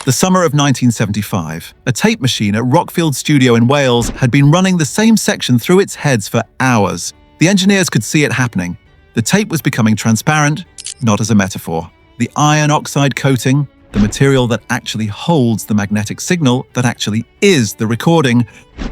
The summer of 1975, a tape machine at Rockfield Studio in Wales had been running the same section through its heads for hours. The engineers could see it happening. The tape was becoming transparent, not as a metaphor. The iron oxide coating, the material that actually holds the magnetic signal that actually is the recording,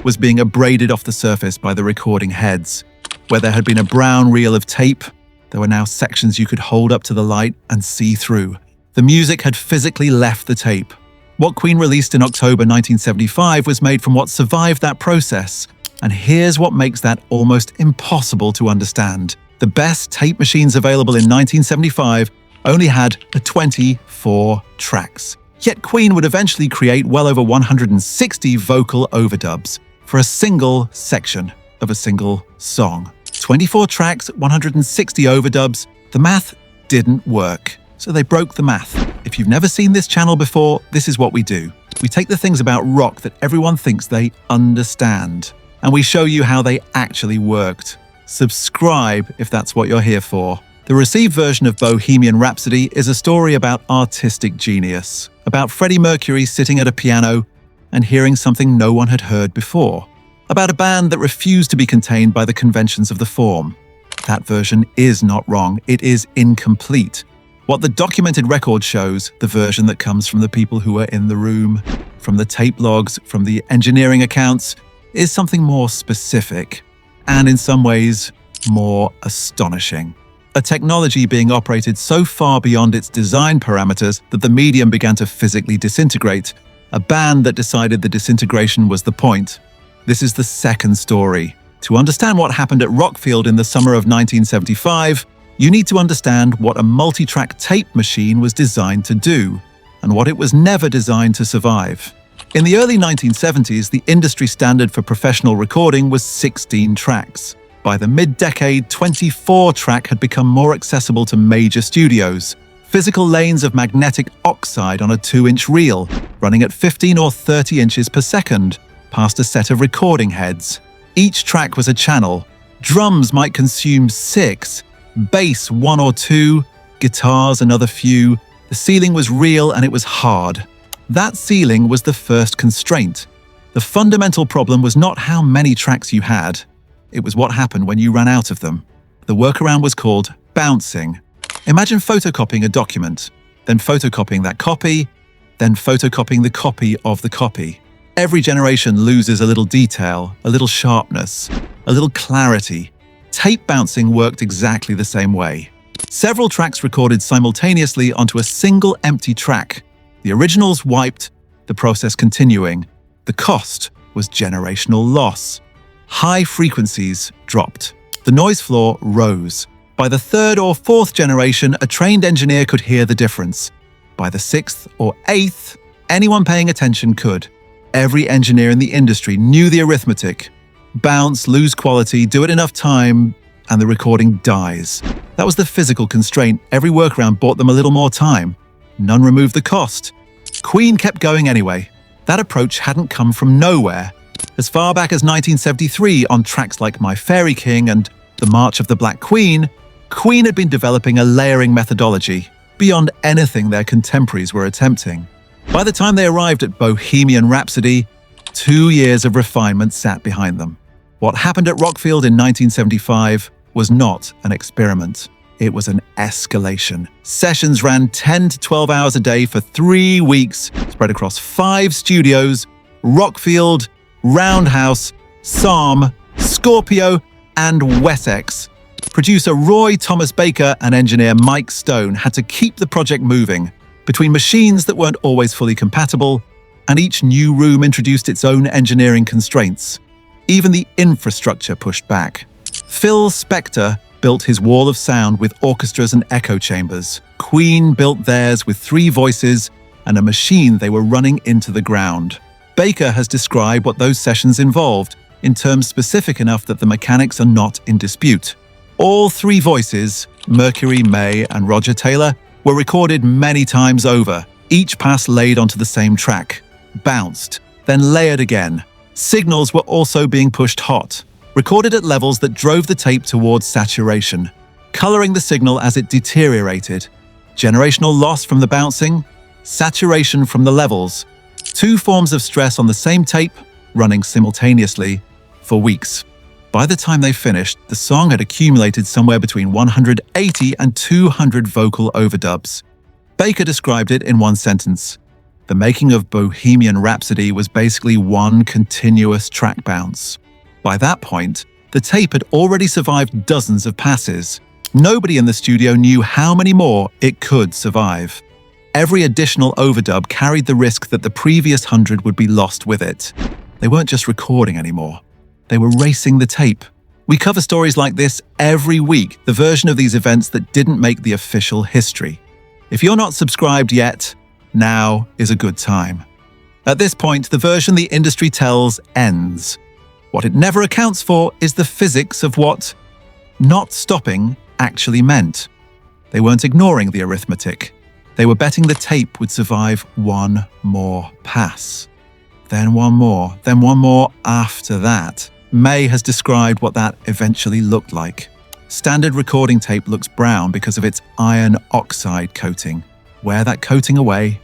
was being abraded off the surface by the recording heads. Where there had been a brown reel of tape, there were now sections you could hold up to the light and see through. The music had physically left the tape. What Queen released in October 1975 was made from what survived that process. And here's what makes that almost impossible to understand. The best tape machines available in 1975 only had 24 tracks. Yet Queen would eventually create well over 160 vocal overdubs for a single section of a single song. 24 tracks, 160 overdubs. The math didn't work. So they broke the math. If you've never seen this channel before, this is what we do. We take the things about rock that everyone thinks they understand, and we show you how they actually worked. Subscribe if that's what you're here for. The received version of Bohemian Rhapsody is a story about artistic genius, about Freddie Mercury sitting at a piano and hearing something no one had heard before, about a band that refused to be contained by the conventions of the form. That version is not wrong, it is incomplete. What the documented record shows, the version that comes from the people who were in the room, from the tape logs, from the engineering accounts, is something more specific, and in some ways, more astonishing. A technology being operated so far beyond its design parameters that the medium began to physically disintegrate, a band that decided the disintegration was the point. This is the second story. To understand what happened at Rockfield in the summer of 1975, you need to understand what a multi-track tape machine was designed to do, and what it was never designed to survive. In the early 1970s, the industry standard for professional recording was 16 tracks. By the mid-decade, 24-track had become more accessible to major studios. Physical lanes of magnetic oxide on a 2-inch reel, running at 15 or 30 inches per second, past a set of recording heads. Each track was a channel. Drums might consume 6, bass 1 or 2, guitars another few. The ceiling was real and it was hard. That ceiling was the first constraint. The fundamental problem was not how many tracks you had. It was what happened when you ran out of them. The workaround was called bouncing. Imagine photocopying a document, then photocopying that copy, then photocopying the copy of the copy. Every generation loses a little detail, a little sharpness, a little clarity. Tape bouncing worked exactly the same way. Several tracks recorded simultaneously onto a single empty track. The originals wiped, the process continuing. The cost was generational loss. High frequencies dropped. The noise floor rose. By the third or fourth generation, a trained engineer could hear the difference. By the sixth or eighth, anyone paying attention could. Every engineer in the industry knew the arithmetic. Bounce, lose quality, do it enough time, and the recording dies. That was the physical constraint. Every workaround bought them a little more time. None removed the cost. Queen kept going anyway. That approach hadn't come from nowhere. As far back as 1973, on tracks like My Fairy King and The March of the Black Queen, Queen had been developing a layering methodology beyond anything their contemporaries were attempting. By the time they arrived at Bohemian Rhapsody, 2 years of refinement sat behind them. What happened at Rockfield in 1975 was not an experiment. It was an escalation. Sessions ran 10 to 12 hours a day for 3 weeks, spread across 5 studios: Rockfield, Roundhouse, Psalm, Scorpio, and Wessex. Producer Roy Thomas Baker and engineer Mike Stone had to keep the project moving between machines that weren't always fully compatible, and each new room introduced its own engineering constraints. Even the infrastructure pushed back. Phil Spector built his wall of sound with orchestras and echo chambers. Queen built theirs with 3 voices and a machine they were running into the ground. Baker has described what those sessions involved in terms specific enough that the mechanics are not in dispute. All 3 voices, Mercury, May, and Roger Taylor, were recorded many times over, each pass laid onto the same track, bounced, then layered again. Signals were also being pushed hot, recorded at levels that drove the tape towards saturation, coloring the signal as it deteriorated. Generational loss from the bouncing, saturation from the levels, two forms of stress on the same tape running simultaneously for weeks. By the time they finished, the song had accumulated somewhere between 180 and 200 vocal overdubs. Baker described it in one sentence: "The making of Bohemian Rhapsody was basically one continuous track bounce." By that point, the tape had already survived dozens of passes. Nobody in the studio knew how many more it could survive. Every additional overdub carried the risk that the previous 100 would be lost with it. They weren't just recording anymore. They were racing the tape. We cover stories like this every week, the version of these events that didn't make the official history. If you're not subscribed yet, now is a good time. At this point, the version the industry tells ends. What it never accounts for is the physics of what not stopping actually meant. They weren't ignoring the arithmetic. They were betting the tape would survive one more pass. Then one more after that. May has described what that eventually looked like. Standard recording tape looks brown because of its iron oxide coating. Wear that coating away,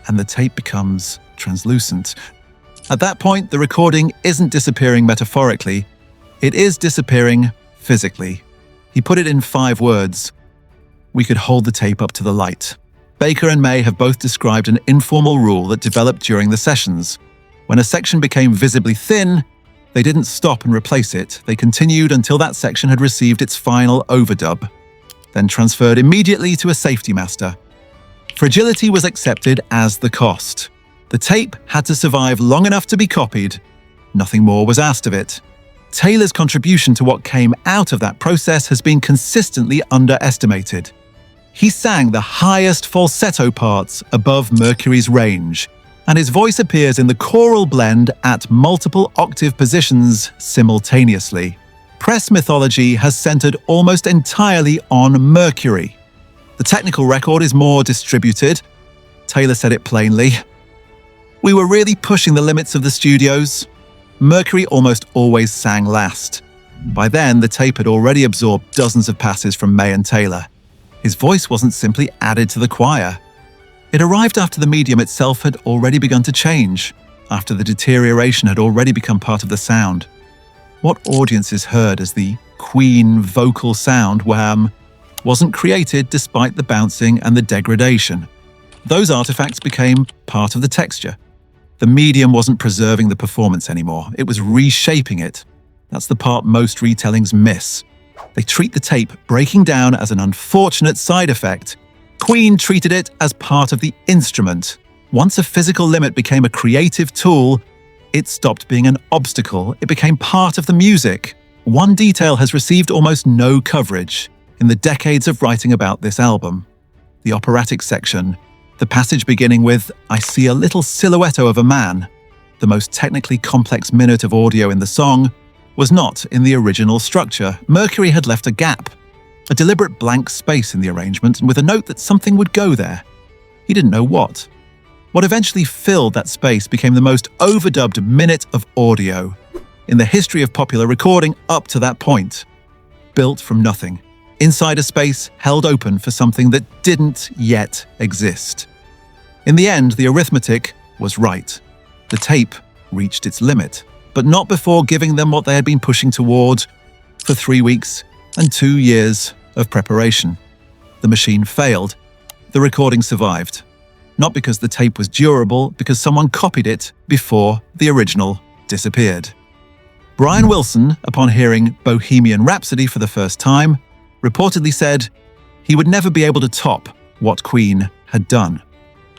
and the tape becomes translucent. At that point, the recording isn't disappearing metaphorically, it is disappearing physically. He put it in 5 words: "We could hold the tape up to the light." Baker and May have both described an informal rule that developed during the sessions. When a section became visibly thin, they didn't stop and replace it. They continued until that section had received its final overdub, then transferred immediately to a safety master. Fragility was accepted as the cost. The tape had to survive long enough to be copied. Nothing more was asked of it. Taylor's contribution to what came out of that process has been consistently underestimated. He sang the highest falsetto parts above Mercury's range, and his voice appears in the choral blend at multiple octave positions simultaneously. Press mythology has centered almost entirely on Mercury. The technical record is more distributed. Taylor said it plainly. "We were really pushing the limits of the studios." Mercury almost always sang last. By then, the tape had already absorbed dozens of passes from May and Taylor. His voice wasn't simply added to the choir. It arrived after the medium itself had already begun to change, after the deterioration had already become part of the sound. What audiences heard as the Queen vocal sound, Wham, wasn't created despite the bouncing and the degradation. Those artifacts became part of the texture. The medium wasn't preserving the performance anymore, it was reshaping it. That's the part most retellings miss. They treat the tape breaking down as an unfortunate side effect. Queen treated it as part of the instrument. Once a physical limit became a creative tool, it stopped being an obstacle, it became part of the music. One detail has received almost no coverage in the decades of writing about this album: the operatic section. The passage beginning with "I see a little silhouette of a man," the most technically complex minute of audio in the song, was not in the original structure. Mercury had left a gap, a deliberate blank space in the arrangement, and with a note that something would go there. He didn't know what. What eventually filled that space became the most overdubbed minute of audio in the history of popular recording up to that point. Built from nothing, inside a space held open for something that didn't yet exist. In the end, the arithmetic was right. The tape reached its limit, but not before giving them what they had been pushing toward for 3 weeks and 2 years of preparation. The machine failed. The recording survived. Not because the tape was durable, because someone copied it before the original disappeared. Brian Wilson, upon hearing Bohemian Rhapsody for the first time, reportedly said he would never be able to top what Queen had done.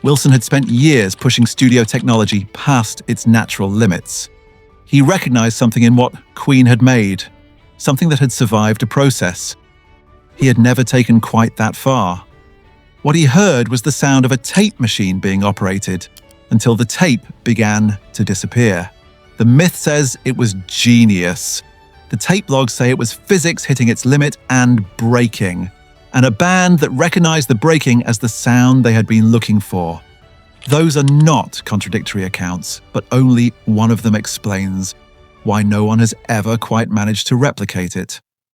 Wilson had spent years pushing studio technology past its natural limits. He recognized something in what Queen had made, something that had survived a process. He had never taken quite that far. What he heard was the sound of a tape machine being operated, until the tape began to disappear. The myth says it was genius. The tape logs say it was physics hitting its limit and breaking, and a band that recognized the breaking as the sound they had been looking for. Those are not contradictory accounts, but only one of them explains why no one has ever quite managed to replicate it.